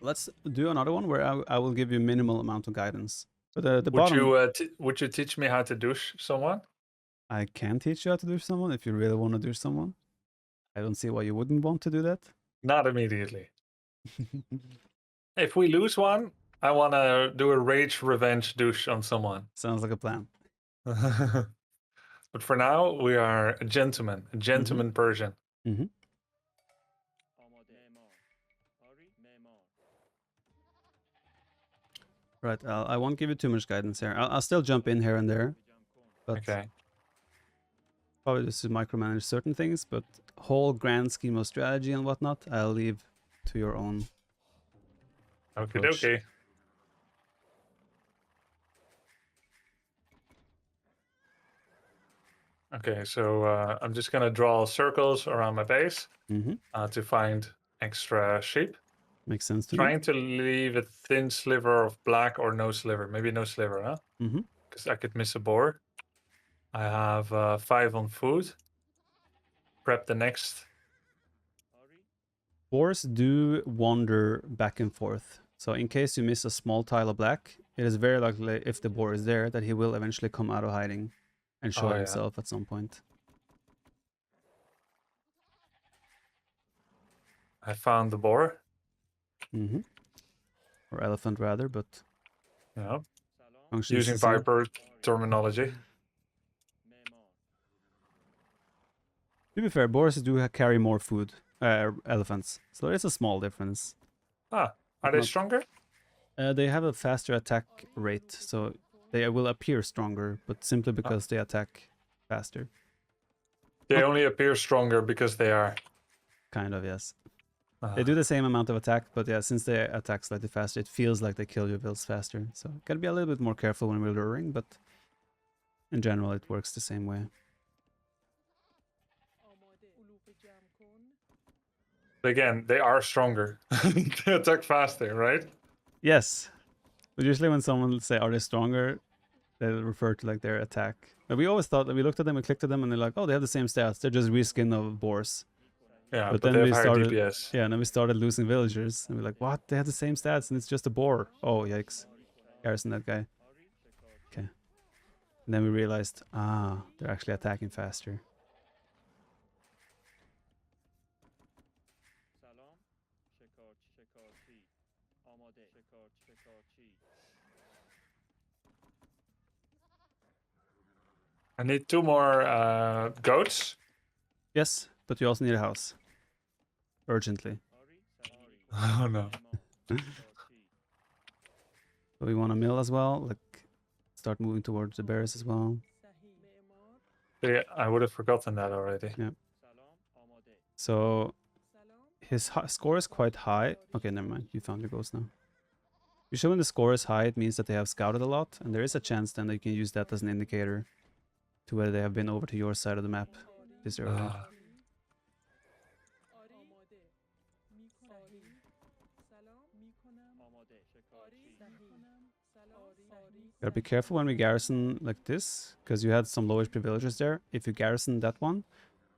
let's do another one where I will give you minimal amount of guidance. But the Would bottom, you would you teach me how to douche someone? I can teach you how to do someone if you really want to do someone. I don't see why you wouldn't want to do that. Not immediately. If we lose one, I want to do a rage revenge douche on someone. Sounds like a plan. But for now, we are a gentleman Persian. Mm-hmm. Right, I won't give you too much guidance here. I'll still jump in here and there, but Okay. probably just to micromanage certain things, but whole grand scheme of strategy and whatnot, I'll leave to your own. Okay, approach. okay. Okay, so I'm just gonna draw circles around my base to find extra sheep. Makes sense to me. Trying to leave a thin sliver of black or no sliver. Maybe no sliver, huh? Because I could miss a boar. I have 5 on food. Prep the next. Boars do wander back and forth. So in case you miss a small tile of black, it is very likely if the boar is there that he will eventually come out of hiding and show himself at some point. I found the boar. Or elephant rather, but Yeah. functions Using Viper terminology. To be fair, boars do carry more food, elephants, so it's a small difference. Ah, are they stronger? They have a faster attack rate, so they will appear stronger, but simply because they attack faster. They only appear stronger because they are. Kind of, yes. They do the same amount of attack, but yeah, since they attack slightly faster, it feels like they kill your bills faster. So gotta be a little bit more careful when we're luring, but in general, it works the same way. Again, they are stronger. They attack faster, right? Yes. But usually when someone say, are they stronger? They'll refer to like their attack. But we always thought that we looked at them, we clicked at them, and they're like, oh, they have the same stats. They're just reskin of boars. Yeah, but then we started, DPS. Yeah, and then we started losing villagers. And we're like, what? They have the same stats and it's just a boar. Oh, yikes. Garrison that guy. Okay. And then we realized, they're actually attacking faster. I need 2 more goats. Yes, but you also need a house. Urgently. Oh no. So we want a mill as well. Like, start moving towards the bears as well. Yeah, I would have forgotten that already. Yeah. So his score is quite high. Okay, never mind. You found your ghost now. Usually when the score is high, it means that they have scouted a lot, and there is a chance then that you can use that as an indicator to whether they have been over to your side of the map this early. Gotta be careful when we garrison like this, because you had some low HP villagers there. If you garrison that one,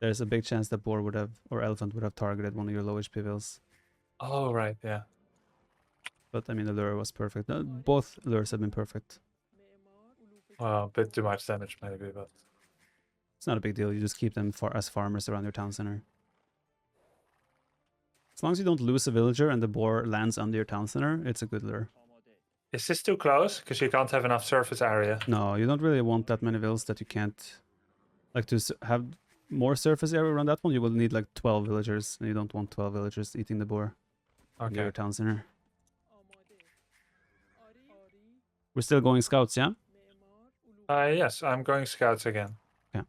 there's a big chance that boar would have, or elephant would have targeted one of your low HP vills. Oh, right, yeah. But I mean, the lure was perfect. Both lures have been perfect. Well, a bit too much damage maybe, but it's not a big deal. You just keep them as farmers around your town center. As long as you don't lose a villager and the boar lands under your town center, it's a good lure. Is this too close? Because you can't have enough surface area. No, you don't really want that many vills that you can't... Like, to have more surface area around that one, you will need like 12 villagers, and you don't want 12 villagers eating the boar. Okay. Your town center. We're still going scouts, yeah? Yes, I'm going scouts again. Okay.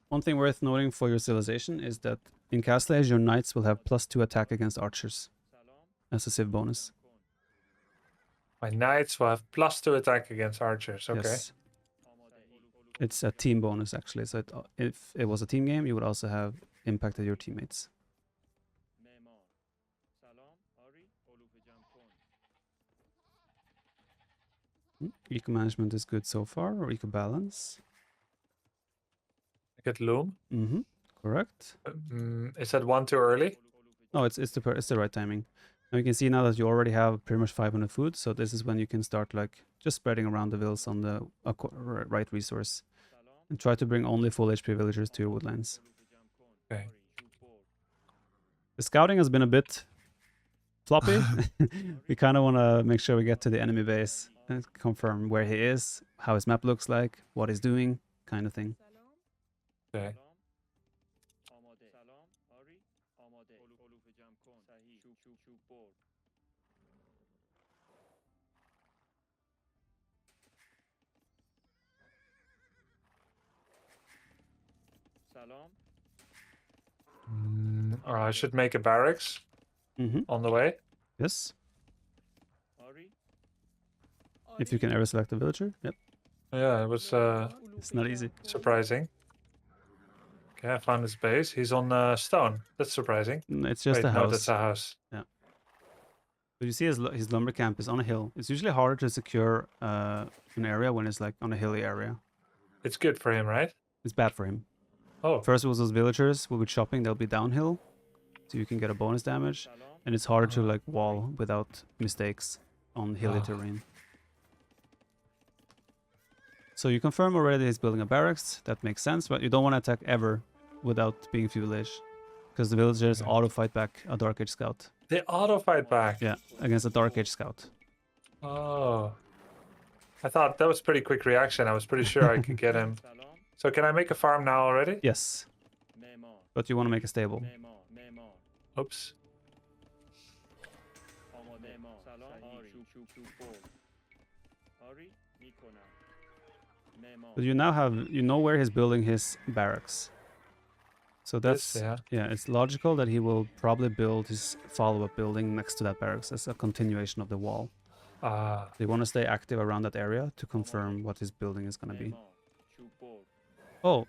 One thing worth noting for your civilization is that in Castle Age, your knights will have +2 attack against archers as a civ bonus. My knights will have +2 attack against archers, okay. Yes. It's a team bonus, actually. So if it was a team game, you would also have impacted your teammates. Eco management is good so far, or eco balance. I get loom. Correct. Is that 1 too early? No, it's the right timing. Now you can see now that you already have pretty much 500 food, so this is when you can start like just spreading around the villas on the right resource, and try to bring only full HP villagers to your woodlands. Okay. The scouting has been a bit floppy. We kind of want to make sure we get to the enemy base and confirm where he is, how his map looks like, what he's doing, kind of thing. Okay. Or I should make a barracks on the way. Yes. If you can ever select a villager. Yep. Yeah, it was It's not easy. surprising. Okay, I found his base. He's on stone. That's surprising. It's just Wait, a no, house. that's a house. Yeah. So you see his lumber camp is on a hill. It's usually harder to secure an area when it's like on a hilly area. It's good for him, right? It's bad for him. Oh. First was those villagers will be chopping, they'll be downhill, so you can get a bonus damage, and it's harder to like wall without mistakes on hilly terrain. So you confirm already he's building a barracks. That makes sense, but you don't want to attack ever without being few village, because the villagers auto fight back a Dark Age scout. They auto fight back. Yeah, against a Dark Age scout. Oh. I thought that was pretty quick reaction. I was pretty sure I could get him. So can I make a farm now already? Yes. But you want to make a stable. Oops. But you now have, you know where he's building his barracks. So that's, yeah, it's logical that he will probably build his follow-up building next to that barracks as a continuation of the wall. They want to stay active around that area to confirm what his building is going to be. Oh,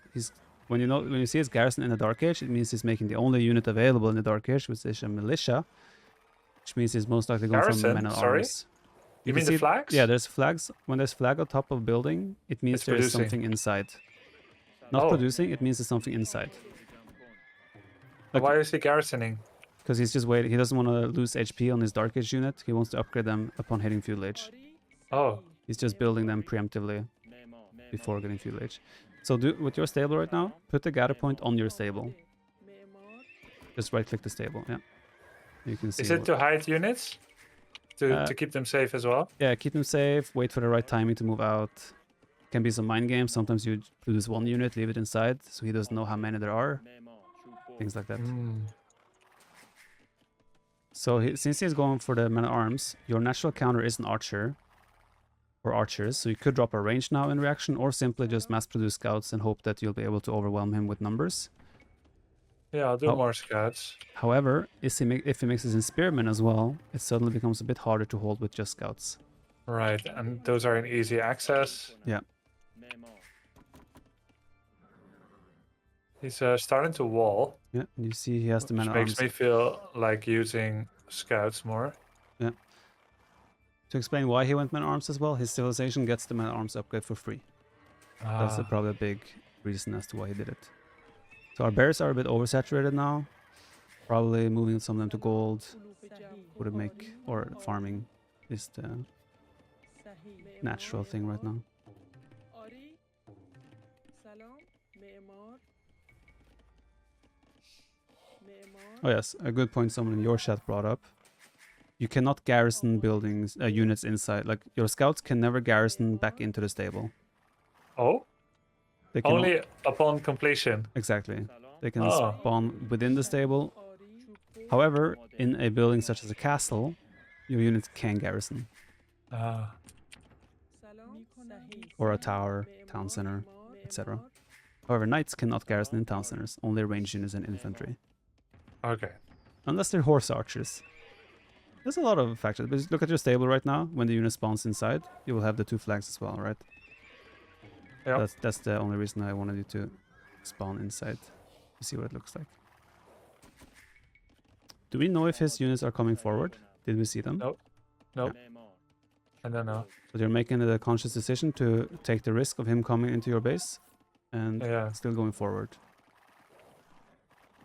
when you see his garrison in the Dark Age, it means he's making the only unit available in the Dark Age, which is a militia, which means he's most likely going from men at arms. You mean the flags? Yeah, there's flags. When there's flag on top of building, it means there is something inside. Not producing, it means there's something inside. Like, why is he garrisoning? Because he's just waiting. He doesn't want to lose HP on his Dark Age unit. He wants to upgrade them upon hitting Feudal Age. Oh. He's just building them preemptively before getting Feudal Age. So with your stable right now, put the gather point on your stable. Just right click the stable, yeah. You can see. Is it to hide units? To keep them safe as well? Yeah, keep them safe, wait for the right timing to move out. Can be some mind games. Sometimes you lose one unit, leave it inside, so he doesn't know how many there are. Things like that. So since he's going for the men-at-arms, your natural counter is an archer. Or archers, so you could drop a range now in reaction, or simply just mass-produce scouts and hope that you'll be able to overwhelm him with numbers. Yeah, I'll do more scouts. However, if he mixes in spearmen as well, it suddenly becomes a bit harder to hold with just scouts. Right, and those are in easy access. Yeah. He's starting to wall. Yeah, and you see he has the men-at-arms. Makes me feel like using scouts more. Yeah. To explain why he went men-at-arms as well, his civilization gets the men-at-arms upgrade for free. That's probably a big reason as to why he did it. So our bears are a bit oversaturated now. Probably moving some of them to gold would make, or farming is the natural thing right now. Oh yes, a good point someone in your chat brought up. You cannot garrison buildings, units inside. Like, your scouts can never garrison back into the stable. Oh? They can only upon completion? Exactly. They can spawn within the stable. However, in a building such as a castle, your units can garrison. Or a tower, town center, etc. However, knights cannot garrison in town centers. Only ranged units and infantry. Okay. Unless they're horse archers. There's a lot of factors. But look at your stable right now. When the unit spawns inside, you will have the 2 flags as well, right? Yeah. That's the only reason I wanted you to spawn inside. To see what it looks like. Do we know if his units are coming forward? Did we see them? Nope. Nope. Yeah. I don't know. So you're making the conscious decision to take the risk of him coming into your base and still going forward.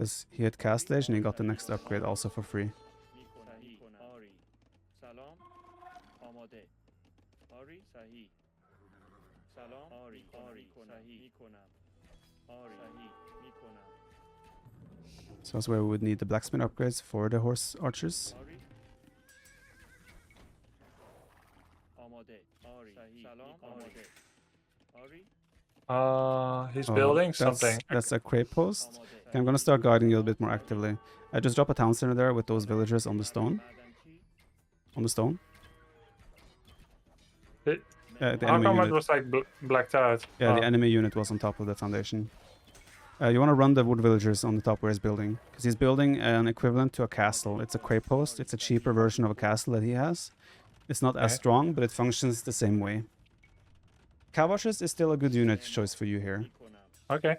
Because he had Castlage and he got the next upgrade also for free. So that's where we would need the blacksmith upgrades for the horse archers. He's building something. That's a crepe post. Okay, I'm gonna start guiding you a bit more actively. I just drop a town center there with those villagers on the stone. On the stone. The How come it was like blacked out? Yeah, the enemy unit was on top of the foundation. You want to run the wood villagers on the top where he's building. Because he's building an equivalent to a castle. It's a crepe post. It's a cheaper version of a castle that he has. It's not as strong, but it functions the same way. Cavachers is still a good unit choice for you here. Okay.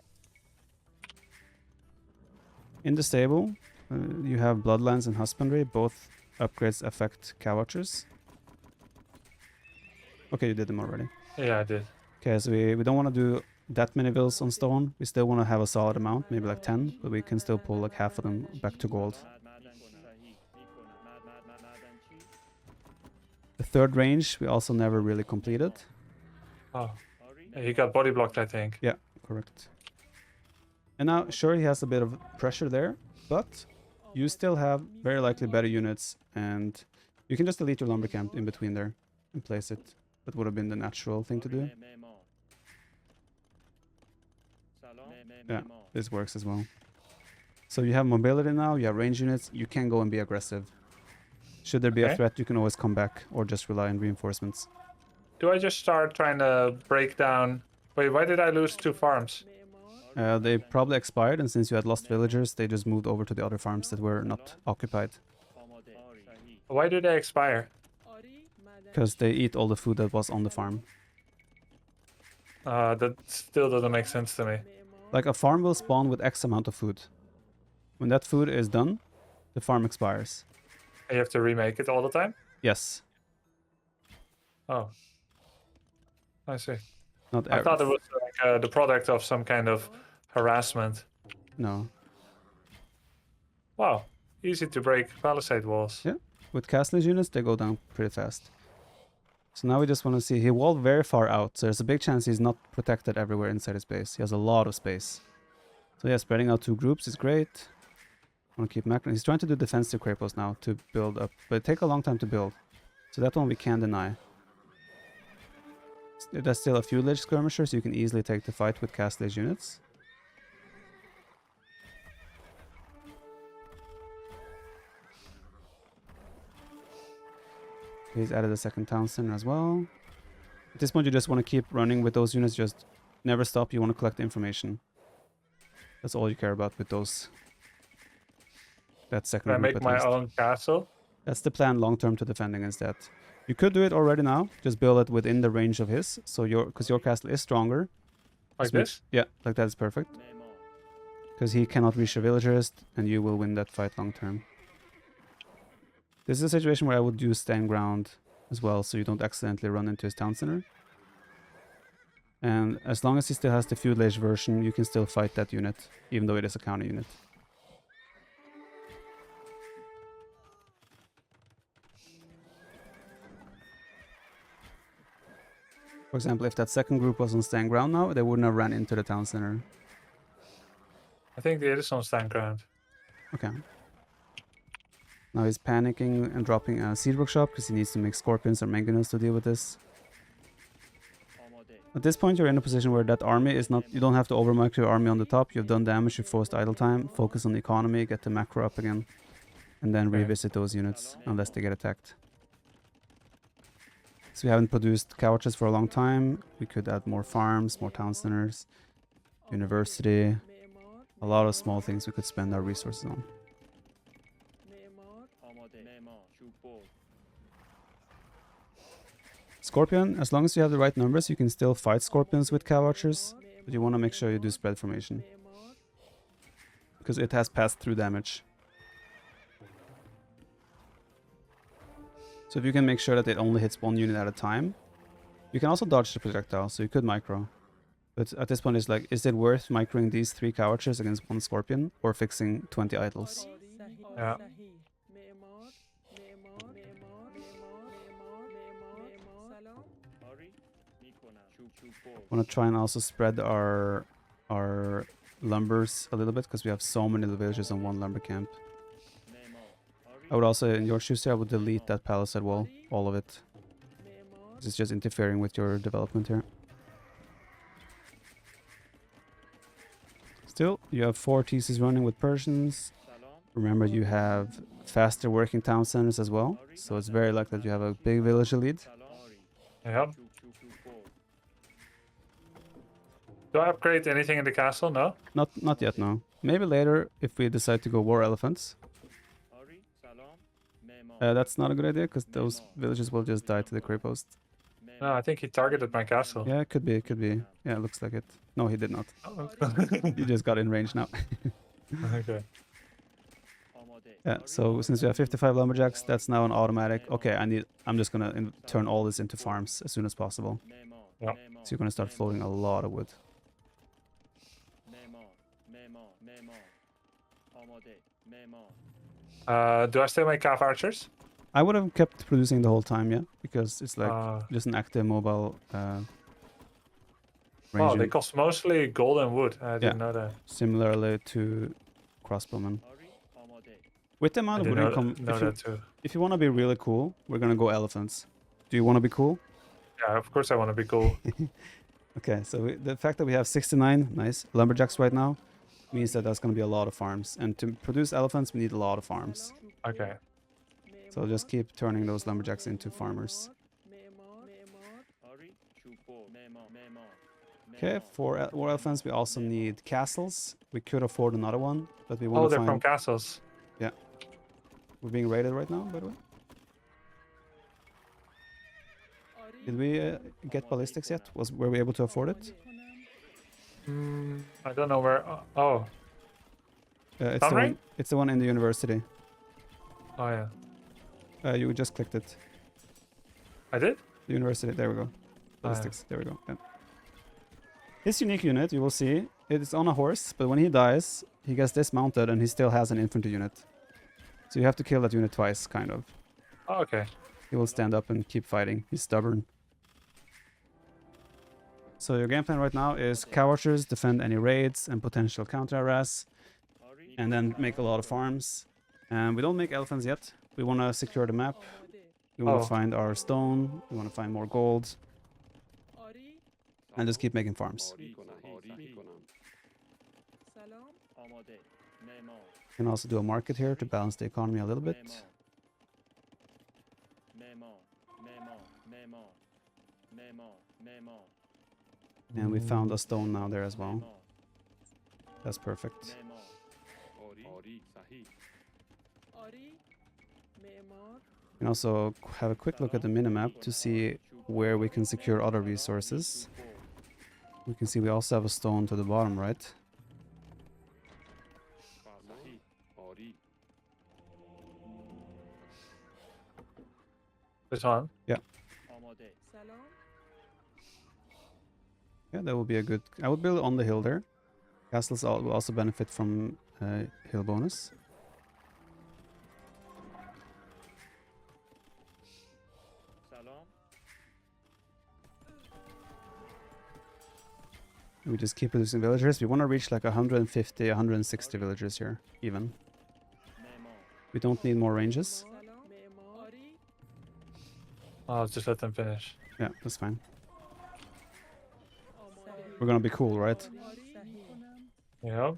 In the stable, you have Bloodlands and Husbandry. Both upgrades affect Cavachers. Okay, you did them already. Yeah, I did. Okay, so we don't want to do that many vills on stone. We still want to have a solid amount, maybe like 10, but we can still pull like half of them back to gold. The third range we also never really completed. Oh, he got body blocked, I think. Yeah, correct. And now, sure, he has a bit of pressure there, but you still have very likely better units, and you can just delete your lumber camp in between there and place it. That would have been the natural thing to do. Yeah, this works as well. So you have mobility now, you have range units, you can go and be aggressive. Should there be a threat, you can always come back or just rely on reinforcements. Do I just start trying to break down... Wait, why did I lose 2 farms? They probably expired, and since you had lost villagers, they just moved over to the other farms that were not occupied. Why do they expire? Because they eat all the food that was on the farm. That still doesn't make sense to me. Like a farm will spawn with X amount of food. When that food is done, the farm expires. You have to remake it all the time? Yes. Oh. I see. Not I thought it was like the product of some kind of harassment. No. Wow. Easy to break palisade walls. Yeah. With castless units, they go down pretty fast. So now we just want to see, he walled very far out, so there's a big chance he's not protected everywhere inside his base. He has a lot of space. So yeah, spreading out 2 groups is great. I want to keep macro. He's trying to do defensive crapos now to build up, but it takes a long time to build. So that one we can deny. There's still a few ledge skirmishers, so you can easily take the fight with castless units. He's added a second town center as well. At this point, you just want to keep running with those units. Just never stop. You want to collect the information. That's all you care about with those. That second Can I group make at my least. own castle? That's the plan long term to defend against that. You could do it already now. Just build it within the range of his. So because your castle is stronger. Like this? Yeah, like that is perfect. Because he cannot reach your villagers, and you will win that fight long term. This is a situation where I would use stand ground as well, so you don't accidentally run into his town center. And as long as he still has the feudal age version, you can still fight that unit, even though it is a counter unit. For example, if that second group was on stand ground now, they wouldn't have ran into the town center. I think it is on stand ground. Okay. Now he's panicking and dropping a seed workshop because he needs to make scorpions or mangonels to deal with this. At this point, you're in a position where that army is not... You don't have to overmicro your army on the top. You've done damage, you've forced idle time, focus on the economy, get the macro up again, and then revisit those units unless they get attacked. So we haven't produced couches for a long time. We could add more farms, more town centers, university, a lot of small things we could spend our resources on. Scorpion, as long as you have the right numbers, you can still fight scorpions with cow archers, but you want to make sure you do spread formation. Because it has passed through damage. So if you can make sure that it only hits one unit at a time, you can also dodge the projectile, so you could micro. But at this point, it's like, is it worth microing these 3 cow archers against 1 scorpion or fixing 20 idols? Yeah. Want to try and also spread our lumbers a little bit because we have so many villages on one lumber camp. I would also, in your shoes here, I would delete that palisade wall, all of it. It's just interfering with your development here. Still, you have 4 TCs running with Persians. Remember, you have faster working town centers as well, so it's very likely that you have a big village lead. Yep. Do I upgrade anything in the castle? No? Not yet, no. Maybe later if we decide to go war elephants. That's not a good idea because those villages will just die to the Post. No, I think he targeted my castle. Yeah, it could be, it could be. Yeah, it looks like it. No, he did not. Oh. You just got in range now. Okay. Yeah, so since we have 55 lumberjacks, that's now an automatic. Okay, I'm just gonna turn all this into farms as soon as possible. Yeah. So you're gonna start floating a lot of wood. Do I still make calf archers? I would have kept producing the whole time, yeah, because it's like just an active mobile Oh, range. they cost mostly gold and wood. I didn't know that. Similarly to crossbowmen. With the amount of wood income, if you want to be really cool, we're gonna go elephants. Do you want to be cool? Yeah, of course I want to be cool. Okay, so the fact that we have 69 nice lumberjacks right now means that that's going to be a lot of farms. And to produce elephants, we need a lot of farms. Okay. So just keep turning those lumberjacks into farmers. Okay, for war elephants, we also need castles. We could afford another one, but we want to they're find... from castles. Yeah. We're being raided right now, by the way. Did we get ballistics yet? Were we able to afford it? I don't know where. Oh. It's the one in the university. Oh yeah. You just clicked it. I did? The university. There we go. Ballistics. There we go. Yeah. His unique unit, you will see, it's on a horse, but when he dies, he gets dismounted and he still has an infantry unit. So you have to kill that unit twice, kind of. Oh, okay. He will stand up and keep fighting. He's stubborn. So your game plan right now is cow archers, defend any raids and potential counter-harass, and then make a lot of farms. And we don't make elephants yet. We want to secure the map. We want to find our stone. We want to find more gold. And just keep making farms. You can also do a market here to balance the economy a little bit. And we found a stone now there as well. That's perfect. We can also have a quick look at the minimap to see where we can secure other resources. We can see we also have a stone to the bottom, right? This one? Yeah. Yeah, that would be a good... I would build on the hill there. Castles will also benefit from hill bonus. We just keep producing villagers. We want to reach like 150, 160 villagers here, even. We don't need more ranges. I'll just let them finish. Yeah, that's fine. We're gonna be cool, right? Yeah.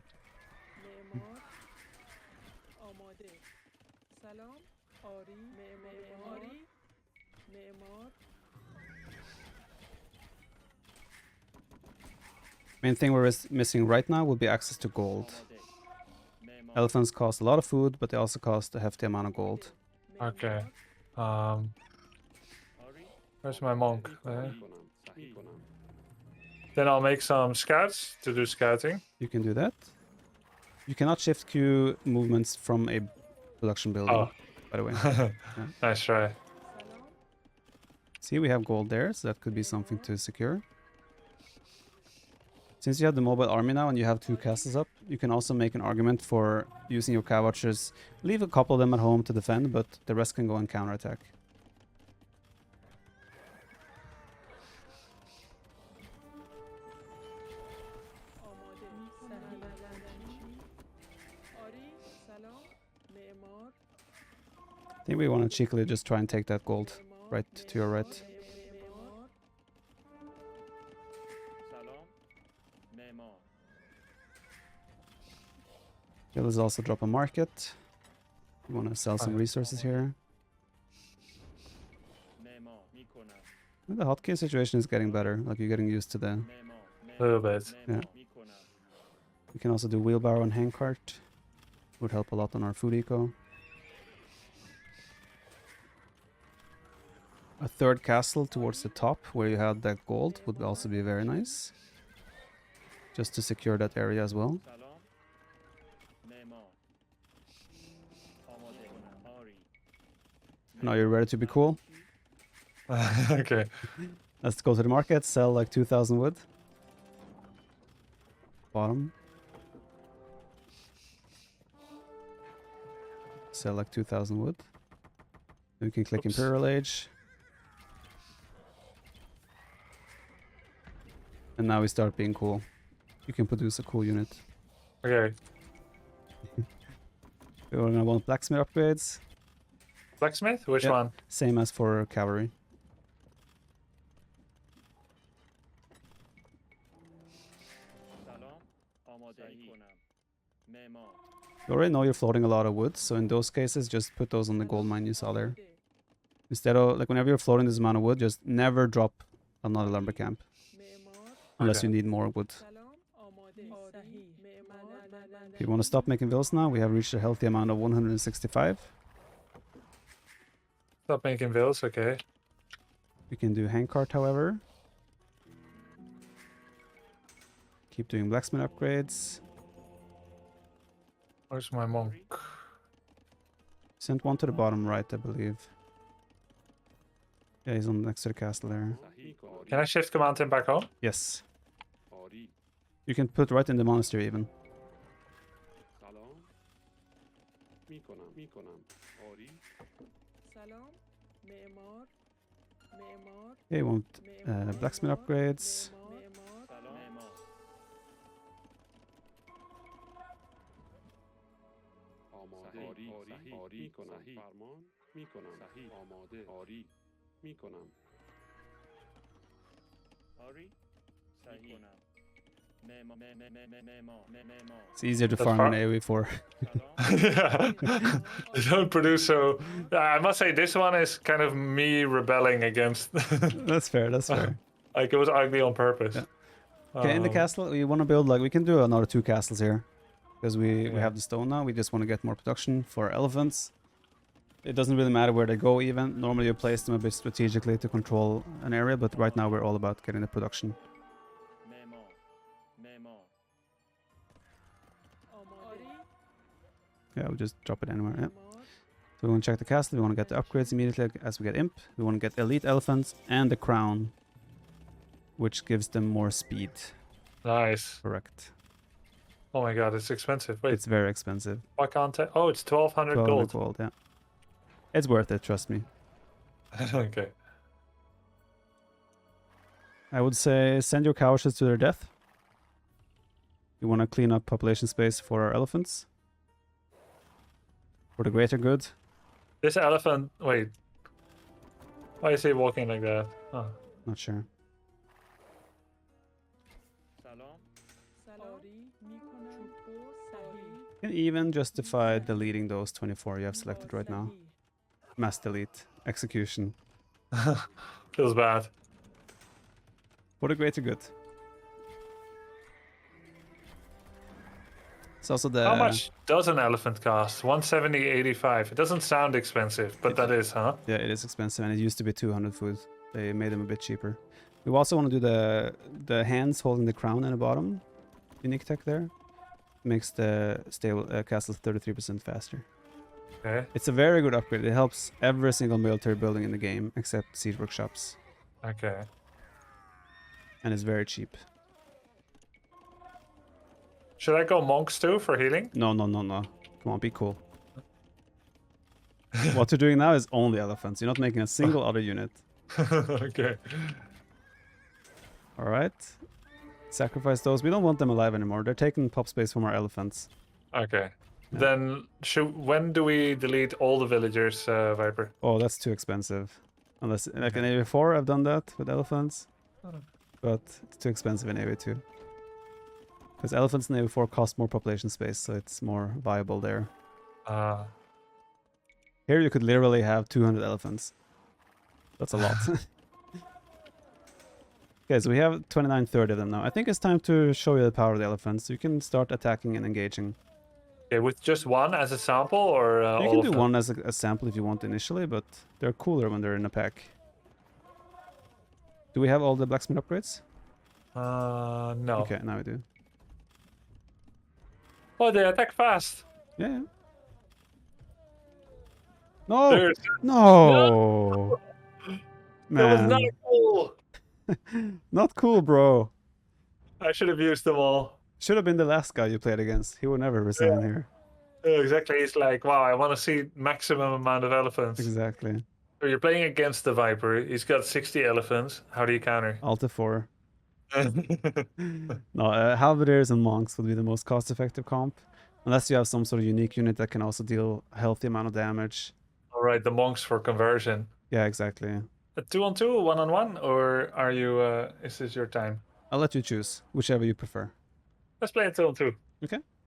Main thing we're missing right now would be access to gold. Elephants cost a lot of food, but they also cost a hefty amount of gold. Okay. Where's my monk? Then I'll make some scouts to do scouting. You can do that. You cannot shift queue movements from a production building, by the way. Yeah. Nice try. See, we have gold there, so that could be something to secure. Since you have the mobile army now and you have 2 castles up, you can also make an argument for using your cow watchers. Leave a couple of them at home to defend, but the rest can go and counterattack. I think we want to cheekily just try and take that gold right to your right. Okay, let's also drop a market. We want to sell some resources here. And the hotkey situation is getting better, like you're getting used to the... A little bit. Yeah. We can also do wheelbarrow and handcart. Would help a lot on our food eco. A 3rd castle towards the top where you have that gold would also be very nice. Just to secure that area as well. Now you're ready to be cool. Okay. Let's go to the market, sell like 2,000 wood. Bottom. Sell like 2,000 wood. Then we can click Imperial Age. And now we start being cool. You can produce a cool unit. Okay. We're gonna want blacksmith upgrades. Blacksmith? Which one? Same as for cavalry. You already know you're floating a lot of wood, so in those cases, just put those on the gold mine you saw there. Instead of, like, whenever you're floating this amount of wood, just never drop another lumber camp. Unless you need more wood. If you want to stop making villas now, we have reached a healthy amount of 165. Stop making villas, okay. We can do handcart, however. Keep doing blacksmith upgrades. Where's my monk? Sent one to the bottom right, I believe. Yeah, he's on next to the castle there. Can I shift command him back home? Yes. You can put right in the monastery even. Okay, you want blacksmith upgrades. It's easier to farm in AoE4. Yeah. They don't produce so... I must say, this one is kind of me rebelling against... That's fair, that's fair. Like, it was ugly on purpose. Yeah. Okay, in the castle, we want to build, like, we can do another 2 castles here. Because we have the stone now, we just want to get more production for elephants. It doesn't really matter where they go even. Normally you place them a bit strategically to control an area, but right now we're all about getting the production. Yeah, we'll just drop it anywhere, yeah. So we want to check the castle, we want to get the upgrades immediately as we get imp. We want to get elite elephants and the crown, which gives them more speed. Nice. Correct. Oh my god, it's expensive. Wait, it's very expensive. why can't I? Oh, it's 1,200 gold. Gold, yeah. It's worth it, trust me. Okay. I would say send your couches to their death. We want to clean up population space for our elephants. For the greater good. This elephant, wait. Why is he walking like that? Oh. Not sure. You can even justify deleting those 24 you have selected right now. Mass delete. Execution. Feels bad. For the greater good. It's also the... How much does an elephant cost? 170.85. It doesn't sound expensive, but that is, huh? Yeah, it is expensive, and it used to be 200 food. They made them a bit cheaper. We also want to do the hands holding the crown in the bottom. Unique tech there. Makes the stable castle 33% faster. Okay. It's a very good upgrade. It helps every single military building in the game, except siege workshops. Okay. And it's very cheap. Should I go monks too for healing? No, no, no, no. Come on, be cool. What you're doing now is only elephants. You're not making a single other unit. Okay. Alright. Sacrifice those. We don't want them alive anymore. They're taking pop space from our elephants. Okay. Yeah. Then when do we delete all the villagers, Viper? Oh, that's too expensive. Unless, like in AoE4, I've done that with elephants. But it's too expensive in AoE2. Because elephants in AoE4 cost more population space, so it's more viable there. Here you could literally have 200 elephants. That's a lot. Okay, so we have 29, 30 of them now. I think it's time to show you the power of the elephants. You can start attacking and engaging. Okay, with just one as a sample, or You all can of do them? one as a sample if you want initially, but they're cooler when they're in a pack. Do we have all the blacksmith upgrades? No. Okay, now we do. Oh, they attack fast. Yeah, yeah. No! There's... No! That was not Man. cool. Not cool, bro. I should have used them all. Should have been the last guy you played against. He would never resign here. Yeah, exactly. It's like, wow, I want to see maximum amount of elephants. Exactly. So you're playing against the Viper. He's got 60 elephants. How do you counter? Alt F4. No, halberdiers and monks would be the most cost-effective comp. Unless you have some sort of unique unit that can also deal a healthy amount of damage. All right, the monks for conversion. Yeah, exactly. A 2-on-2, 1-on-1, or are you? Is this your time? I'll let you choose, whichever you prefer. Let's play a 2-on-2. Okay.